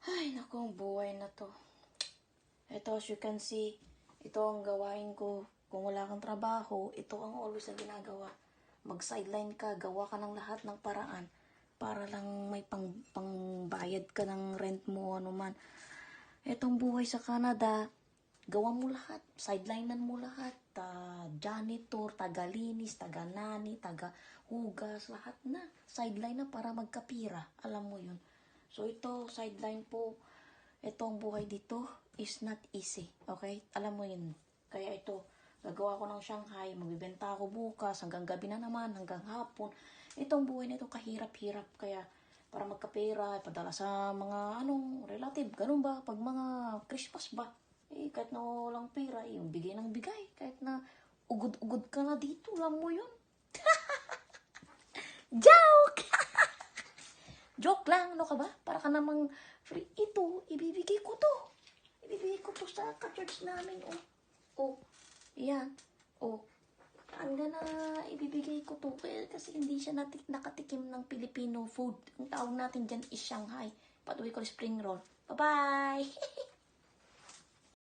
Ay, naku, ang buhay na to. Ito, as you can see, ito ang gawain ko. Kung wala kang trabaho, ito ang always na ginagawa. Mag-sideline ka, gawa ka ng lahat ng paraan para lang may pangbayad ka ng rent mo, ano man. Itong buhay sa Canada, gawa mo lahat. Sidelinean mo lahat. Janitor, taga-linis, taga-nani, taga-hugas, lahat na. Sideline na para magkapira. Alam mo yun. So, ito, sideline po. Ito ang buhay dito is not easy. Okay? Alam mo yun. Kaya ito, gagawa ko ng Shanghai, magbibenta ako bukas, hanggang gabi na naman, hanggang hapon. Itong buhay na ito kahirap-hirap. Kaya, para magkapera, ipadala sa mga relative, ganun ba? Pag mga Christmas ba? Kahit na walang pera, yung bigay ng bigay. Kahit na ugod-ugod ka na dito, alam mo yun. Joke! Joke lang, ano ka ba? Para ka namang free. Ito, ibibigay ko to. Ibibigay ko to sa ka-church namin, oh. Oh, yan. Oh, hanggang na ibibigay ko to. Kasi hindi siya nakatikim ng Filipino food. Ang tawag natin dyan is Shanghai. But we call spring roll. Bye-bye!